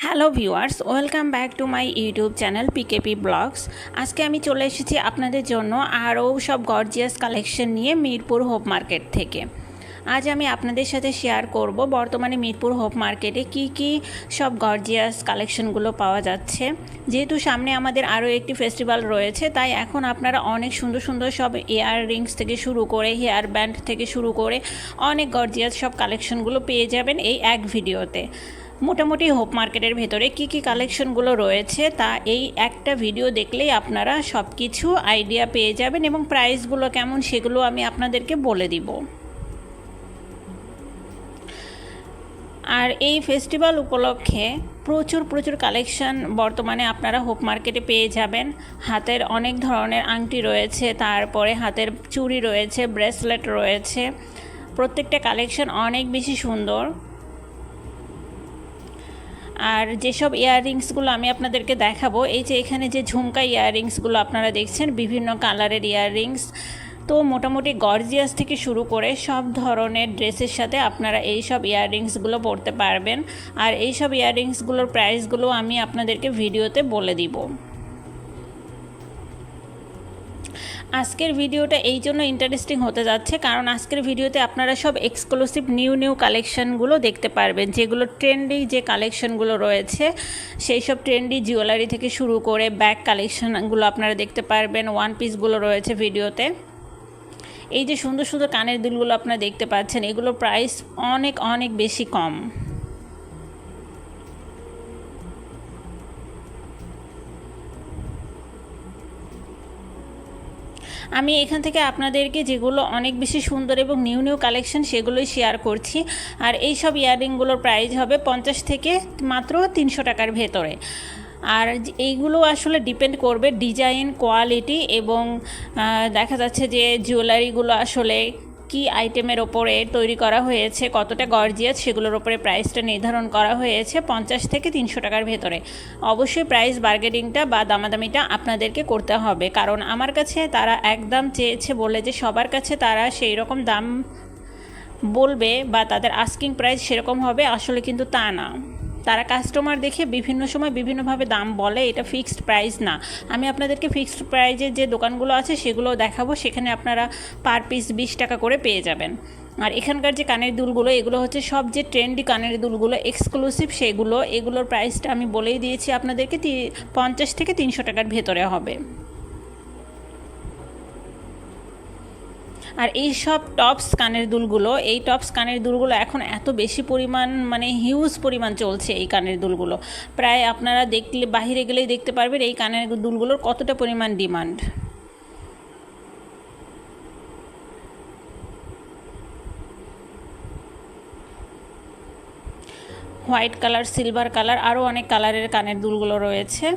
Hello viewers, welcome back to my YouTube channel PKP blogs. আজকে আমি চলে এসেছি আপনাদের জন্য আরও সব গর্জিয়াস কালেকশন নিয়ে মিরপুর হোপ মার্কেট থেকে। আজ আমি আপনাদের সাথে শেয়ার করব বর্তমানে মিরপুর হোপ মার্কেটে কি সব গর্জিয়াস কালেকশনগুলো পাওয়া যাচ্ছে। যেহেতু সামনে আমাদের আরও একটি ফেস্টিভ্যাল রয়েছে, তাই এখন আপনারা অনেক সুন্দর সুন্দর সব ইয়াররিংস থেকে শুরু করে হেয়ার ব্যান্ড থেকে শুরু করে অনেক গর্জিয়াস সব কালেকশনগুলো পেয়ে যাবেন এই এক ভিডিওতে। মোটামুটি হোপ মার্কেটের ভেতরে কি কালেকশনগুলো রয়েছে তা এই একটা ভিডিও দেখলেই আপনারা সব কিছু আইডিয়া পেয়ে যাবেন, এবং প্রাইসগুলো কেমন সেগুলো আমি আপনাদেরকে বলে দিব। আর এই ফেস্টিভ্যাল উপলক্ষে প্রচুর কালেকশন বর্তমানে আপনারা হোপ মার্কেটে পেয়ে যাবেন। হাতের অনেক ধরনের আংটি রয়েছে, তারপরে হাতের চুড়ি রয়েছে, ব্রেসলেট রয়েছে। প্রত্যেকটা কালেকশন অনেক বেশি সুন্দর। আর যেসব ইয়াররিংসগুলো আমি আপনাদেরকে দেখাবো, এই যে এখানে যে ঝুমকা ইয়াররিংসগুলো আপনারা দেখছেন, বিভিন্ন কালারের ইয়াররিংস। তো মোটামুটি গর্জিয়াস থেকে শুরু করে সব ধরনের ড্রেসের সাথে আপনারা এই সব ইয়াররিংসগুলো পরতে পারবেন। আর এই সব ইয়াররিংসগুলোর প্রাইসগুলো আমি আপনাদেরকে ভিডিওতে বলে দিব। আজকের ভিডিওটা এই জন্য ইন্টারেস্টিং হতে যাচ্ছে কারণ আজকের ভিডিওতে আপনারা সব এক্সক্লুসিভ নিউ কালেকশানগুলো দেখতে পারবেন, যেগুলো ট্রেন্ডি যে কালেকশানগুলো রয়েছে সেই সব ট্রেন্ডি জুয়েলারি থেকে শুরু করে ব্যাগ কালেকশানগুলো আপনারা দেখতে পারবেন। ওয়ান পিসগুলো রয়েছে ভিডিওতে। এই যে সুন্দর সুন্দর কানের দুলগুলো আপনারা দেখতে পাচ্ছেন, এগুলোর প্রাইস অনেক বেশি কম। আমি এখান থেকে আপনাদেরকে যেগুলো অনেক বেশি সুন্দর এবং নিউ কালেকশন সেগুলোই শেয়ার করছি। আর এই সব ইয়াররিংগুলোর প্রাইস হবে 50 থেকে মাত্র 300 টাকার ভেতরে। আর এইগুলো আসলে ডিপেন্ড করবে ডিজাইন, কোয়ালিটি এবং দেখা যাচ্ছে যে জুয়েলারিগুলো আসলে কি আইটেমের ওপরে তৈরি করা হয়েছে, কতটা গর্জিয়াস, সেগুলোর ওপরে প্রাইসটা নির্ধারণ করা হয়েছে 50 থেকে 300 টাকার ভেতরে। অবশ্যই প্রাইস বার্গেনিংটা বা দামাদামিটা আপনাদেরকে করতে হবে, কারণ আমার কাছে তারা একদম চেয়েছে বলে যে সবার কাছে তারা সেই রকম দাম বলবে বা তাদের আস্কিং প্রাইস সেরকম হবে, আসলে কিন্তু তা না। তারা কাস্টমার দেখে বিভিন্ন সময় বিভিন্নভাবে দাম বলে, এটা ফিক্সড প্রাইস না। আমি আপনাদেরকে ফিক্সড প্রাইজের যে দোকানগুলো আছে সেগুলো দেখাবো, সেখানে আপনারা পার পিস 20 টাকা করে পেয়ে যাবেন। আর এখানকার যে কানের দুলগুলো, এগুলো হচ্ছে সব যে ট্রেন্ডি কানের দুলগুলো এক্সক্লুসিভ সেগুলো, এগুলোর প্রাইসটা আমি বলেই দিয়েছি আপনাদেরকে 50 থেকে 300 টাকার ভেতরে হবে। আর এই সব টপস কানের দুলগুলো, এই টপস কানের দুলগুলো এখন এত বেশি পরিমাণ, মানে হিউজ পরিমাণ চলছে এই কানের দুলগুলো। প্রায় আপনারা দেখলে বাইরে গেলেই দেখতে পারবেন এই কানের দুলগুলোর কতটা পরিমাণ demand. White colour, silver colour, আরও অনেক কালারের কানের দুলগুলো রয়েছে।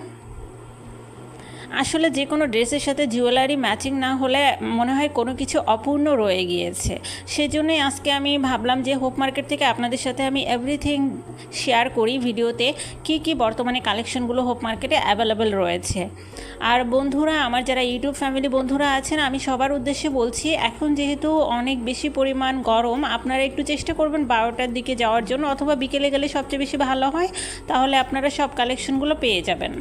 আসলে যে কোনো ড্রেসের সাথে জুয়েলারি ম্যাচিং না হলে মনে হয় কোনো কিছু অপূর্ণ রয়ে গিয়েছে। সেজন্যই আজকে আমি ভাবলাম যে হোপ মার্কেট থেকে আপনাদের সাথে আমি এভরিথিং শেয়ার করি ভিডিওতে, কি বর্তমানে কালেকশনগুলো হোপ মার্কেটে অ্যাভেলেবেল রয়েছে। আর বন্ধুরা, আমার যারা ইউটিউব ফ্যামিলি বন্ধুরা আছেন, আমি সবার উদ্দেশ্যে বলছি, এখন যেহেতু অনেক বেশি পরিমাণ গরম, আপনারা একটু চেষ্টা করবেন 12টার দিকে যাওয়ার জন্য, অথবা বিকেলে গেলে সবচেয়ে বেশি ভালো হয়, তাহলে আপনারা সব কালেকশনগুলো পেয়ে যাবেন।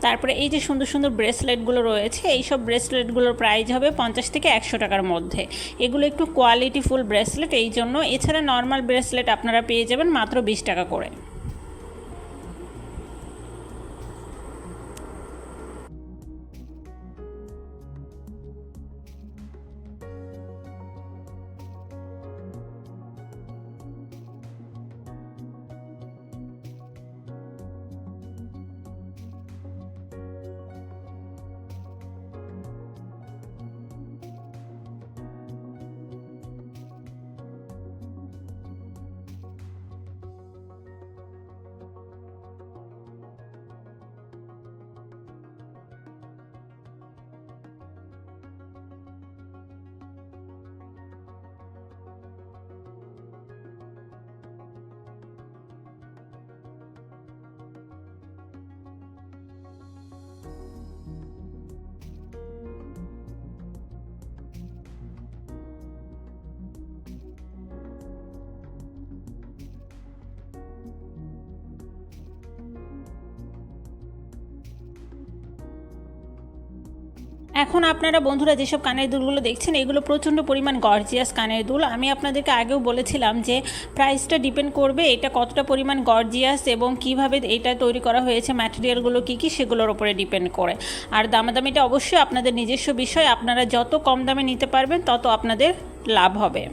তারপরে এই যে সুন্দর সুন্দর ব্রেসলেটগুলো রয়েছে, এই সব ব্রেসলেটগুলোর প্রাইস হবে 50 থেকে 100 টাকার মধ্যে। এগুলো একটু কোয়ালিটিফুল ব্রেসলেট এই জন্য। এছাড়া নর্মাল ব্রেসলেট আপনারা পেয়ে যাবেন মাত্র 20 টাকা করে। এখন আপনারা বন্ধুরা যেসব কানের দুলগুলো দেখছেন এগুলো প্রচণ্ড পরিমাণ গর্জিয়াস কানের দুল। আমি আপনাদেরকে আগেও বলেছিলাম যে প্রাইসটা ডিপেন্ড করবে এটা কতটা পরিমাণ গর্জিয়াস এবং কিভাবে এটা তৈরি করা হয়েছে, ম্যাটেরিয়ালগুলো কী সেগুলোর উপরে ডিপেন্ড করে। আর দামাদামিটা অবশ্যই আপনাদের নিজস্ব বিষয়, আপনারা যত কম দামে নিতে পারবেন তত আপনাদের লাভ হবে।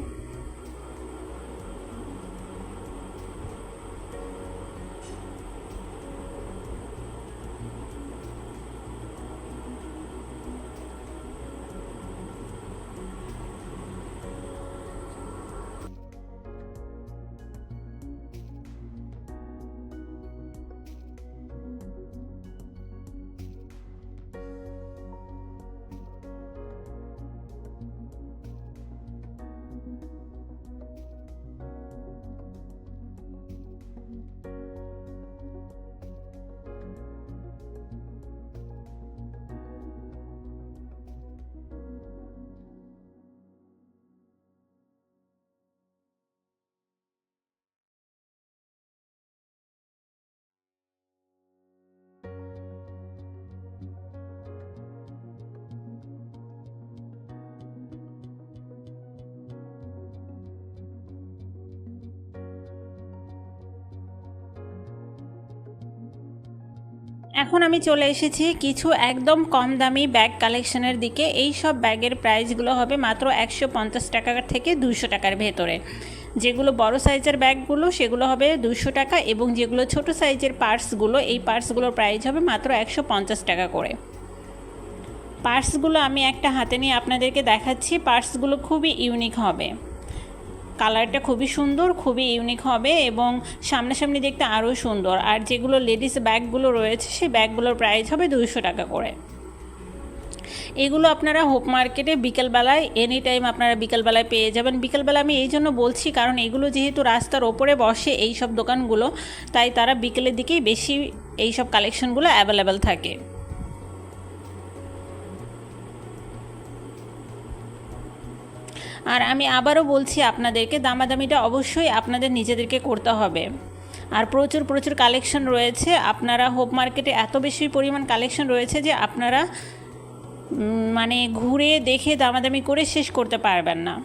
এখন আমি চলে এসেছি কিছু একদম কম দামি ব্যাগ কালেকশনের দিকে। এই সব ব্যাগের প্রাইসগুলো হবে মাত্র 150 টাকা থেকে 200 টাকার ভেতরে। যেগুলো বড় সাইজের ব্যাগগুলো সেগুলো হবে 200 টাকা এবং যেগুলো ছোট সাইজের পার্সগুলো এই পার্সগুলোর প্রাইস হবে মাত্র 150 টাকা করে। পার্সগুলো আমি একটা হাতে নিয়ে আপনাদেরকে দেখাচ্ছি। পার্সগুলো খুবই ইউনিক হবে, কালারটা খুবই সুন্দর, খুবই ইউনিক হবে এবং সামনাসামনি দেখতে আরও সুন্দর। আর যেগুলো লেডিস ব্যাগগুলো রয়েছে সেই ব্যাগগুলোর প্রাইস হবে 200 টাকা করে। এগুলো আপনারা হোপ মার্কেটে বিকেলবেলায় এনি টাইম আপনারা বিকেলবেলায় পেয়ে যাবেন। বিকেলবেলা আমি এই জন্য বলছি কারণ এগুলো যেহেতু রাস্তার ওপরে বসে এই সব দোকানগুলো, তাই তারা বিকেলের দিকেই বেশি এই সব কালেকশনগুলো অ্যাভেলেবেল থাকে। আর আমি আবারও বলছি আপনাদেরকে দামাদামিটা অবশ্যই আপনাদের নিজেদেরকে করতে হবে। আর প্রচুর প্রচুর কালেকশন রয়েছে, আপনারা হোপ মার্কেটে এত বেশি পরিমাণ কালেকশন রয়েছে যে আপনারা মানে ঘুরে দেখে দামাদামি করে শেষ করতে পারবেন না।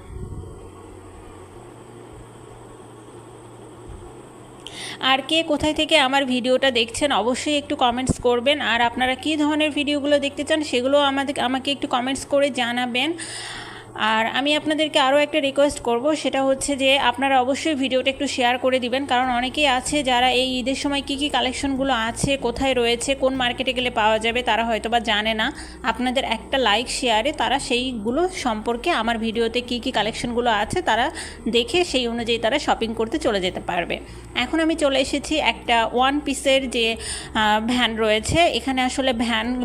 আর কে কোথায় থেকে আমার ভিডিওটা দেখছেন অবশ্যই একটু কমেন্টস করবেন। আর আপনারা কী ধরনের ভিডিওগুলো দেখতে চান সেগুলো আমাকে একটু কমেন্টস করে জানাবেন। আর আমি আপনাদেরকে আরও একটা রিকোয়েস্ট করব, সেটা হচ্ছে যে আপনারা অবশ্যই ভিডিওটা একটু শেয়ার করে দিবেন, কারণ অনেকেই আছে যারা এই ঈদের সময় কী কী কালেকশনগুলো আছে, কোথায় রয়েছে, কোন মার্কেটে গেলে পাওয়া যাবে তারা হয়তো বা জানে না। আপনাদের একটা লাইক শেয়ারে তারা সেইগুলো সম্পর্কে আমার ভিডিওতে কী কী কালেকশনগুলো আছে তারা দেখে সেই অনুযায়ী তারা শপিং করতে চলে যেতে পারবে। এখন আমি চলে এসেছি একটা ওয়ান পিসের যে ভ্যান রয়েছে, এখানে আসলে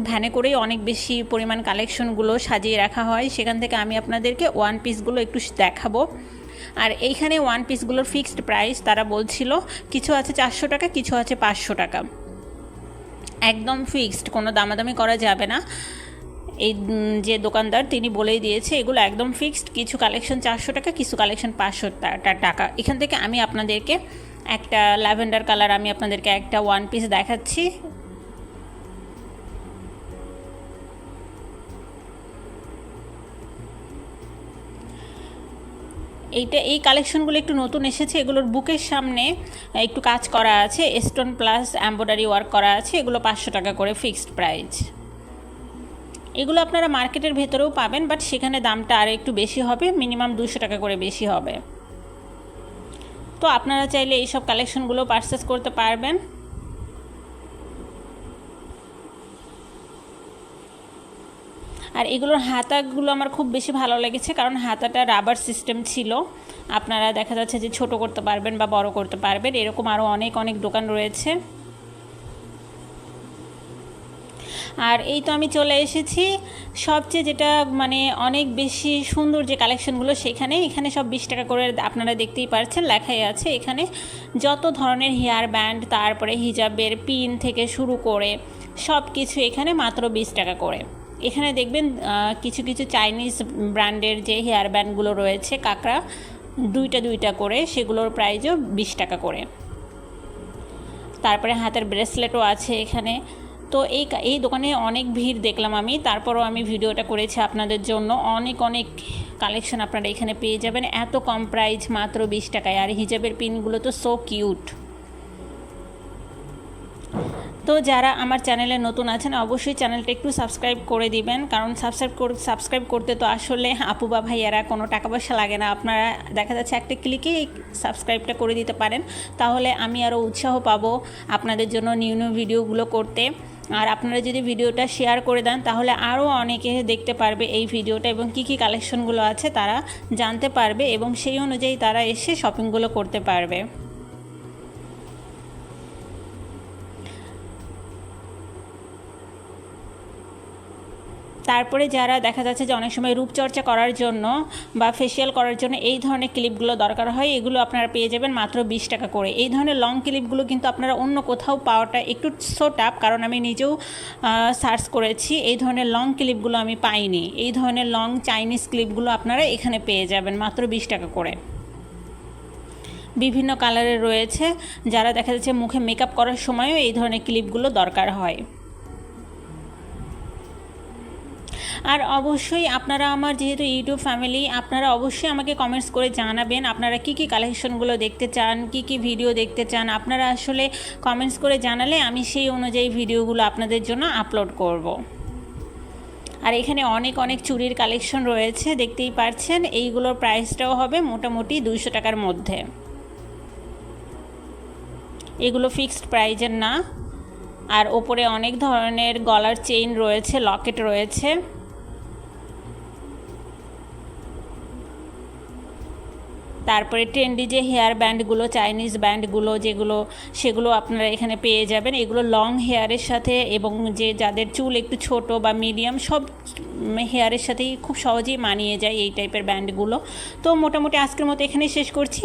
ভ্যানে করেই অনেক বেশি পরিমাণ কালেকশনগুলো সাজিয়ে রাখা হয়। সেখান থেকে আমি আপনাদেরকে ওয়ান পিসগুলো একটু দেখাবো। আর এইখানে ওয়ান পিসগুলোর ফিক্সড প্রাইস তারা বলছিল, কিছু আছে 400 টাকা, কিছু আছে 500 টাকা, একদম ফিক্সড, কোনো দামাদামি করা যাবে না। এই যে দোকানদার তিনি বলেই দিয়েছে এগুলো একদম ফিক্সড। কিছু কালেকশন 400 টাকা, কিছু কালেকশন 500 টাকা। এখান থেকে আমি আপনাদেরকে একটা ল্যাভেন্ডার কালার আমি আপনাদেরকে একটা ওয়ান পিস দেখাচ্ছি। এই কালেকশনগুলো একটু নতুন এসেছে, এগুলোর বুকের সামনে একটু কাজ করা আছে, স্টোন প্লাস এমব্রয়ডারি ওয়ার্ক করা আছে। এগুলো 500 টাকা করে ফিক্সড প্রাইস। এগুলো আপনারা মার্কেটের ভেতরেও পাবেন, বাট সেখানে দামটা আর একটু বেশি হবে, মিনিমাম 200 টাকা করে বেশি হবে। তো আপনারা চাইলে এইসব কালেকশনগুলো পারচেস করতে পারবেন। আর এগুলোর হাতাগুলো আমার খুব বেশি ভালো লেগেছে, কারণ হাতাটা রাবার সিস্টেম ছিল। আপনারা দেখা যাচ্ছে যে ছোট করতে পারবেন বা বড় করতে পারবেন, এরকম আরও অনেক অনেক দোকান রয়েছে। আর এই তো আমি চলে এসেছি সবচেয়ে যেটা মানে অনেক বেশি সুন্দর যে কালেকশনগুলো এখানে সব 20 টাকা করে আপনারা দেখতেই পাচ্ছেন, লেখাই আছে এখানে যত ধরনের হেয়ার ব্যান্ড, তারপরে হিজাবের পিন থেকে শুরু করে সব কিছু এখানে মাত্র 20 টাকা করে। এখানে দেখবেন কিছু কিছু চাইনিজ ব্র্যান্ডের যে হেয়ার ব্যান্ডগুলো রয়েছে কাঁকড়া, দুইটা করে, সেগুলোর প্রাইসও 20 টাকা করে। তারপরে হাতের ব্রেসলেটও আছে এখানে, তো এই দোকানে অনেক ভিড় দেখলাম আমি, তারপরও আমি ভিডিওটা করেছি আপনাদের জন্য। অনেক কালেকশন আপনারা এখানে পেয়ে যাবেন এত কম প্রাইস, মাত্র 20 টাকায়। আর হিজাবের পিনগুলো তো সো কিউট। তো যারা আমার চ্যানেলে নতুন আছেন অবশ্যই চ্যানেলটা একটু সাবস্ক্রাইব করে দিবেন, কারণ সাবস্ক্রাইব করতে তো আসলে আপু বা ভাইয়ারা কোনো টাকা পয়সা লাগে না। আপনারা দেখা যাচ্ছে একটা ক্লিকেই সাবস্ক্রাইবটা করে দিতে পারেন, তাহলে আমি আরও উৎসাহ পাবো আপনাদের জন্য নিউ ভিডিওগুলো করতে। আর আপনারা যদি ভিডিওটা শেয়ার করে দেন তাহলে আরও অনেকে দেখতে পারবে এই ভিডিওটা, এবং কী কালেকশনগুলো আছে তারা জানতে পারবে, এবং সেই অনুযায়ী তারা এসে শপিংগুলো করতে পারবে। তারপরে যারা দেখা যাচ্ছে যে অনেক সময় রূপচর্চা করার জন্য বা ফেসিয়াল করার জন্য এই ধরনের ক্লিপগুলো দরকার হয়, এগুলো আপনারা পেয়ে যাবেন মাত্র 20 টাকা করে। এই ধরনের লং ক্লিপগুলো কিন্তু আপনারা অন্য কোথাও পাওয়াটা একটু সো টাফ, কারণ আমি নিজেও সার্চ করেছি, এই ধরনের লং ক্লিপগুলো আমি পাইনি। এই ধরনের লং চাইনিজ ক্লিপগুলো আপনারা এখানে পেয়ে যাবেন মাত্র 20 টাকা করে। বিভিন্ন কালারের রয়েছে, যারা দেখা যাচ্ছে মুখে মেকআপ করার সময়ও এই ধরনের ক্লিপগুলো দরকার হয়। আর অবশ্যই আপনারা আমার যেহেতু ইউটিউব ফ্যামিলি, আপনারা অবশ্যই আমাকে কমেন্টস করে জানাবেন আপনারা কী কালেকশনগুলো দেখতে চান, কী ভিডিও দেখতে চান। আপনারা আসলে কমেন্টস করে জানালে আমি সেই অনুযায়ী ভিডিওগুলো আপনাদের জন্য আপলোড করব। আর এখানে অনেক চুড়ির কালেকশন রয়েছে, দেখতেই পাচ্ছেন। এইগুলোর প্রাইসটাও হবে মোটামুটি 200 টাকার মধ্যে। এগুলো ফিক্সড প্রাইজের না। আর ওপরে অনেক ধরনের গলার চেইন রয়েছে, লকেট রয়েছে। তারপরে ট্রেন্ডি যে হেয়ার ব্যান্ডগুলো, চাইনিজ ব্যান্ডগুলো যেগুলো, সেগুলো আপনারা এখানে পেয়ে যাবেন। এগুলো লং হেয়ারের সাথে, এবং যাদের চুল একটু ছোট বা মিডিয়াম, সব হেয়ারের সাথেই খুব সহজেই মানিয়ে যায় এই টাইপের ব্যান্ডগুলো। তো মোটামুটি আজকের মতো এখানেই শেষ করছি।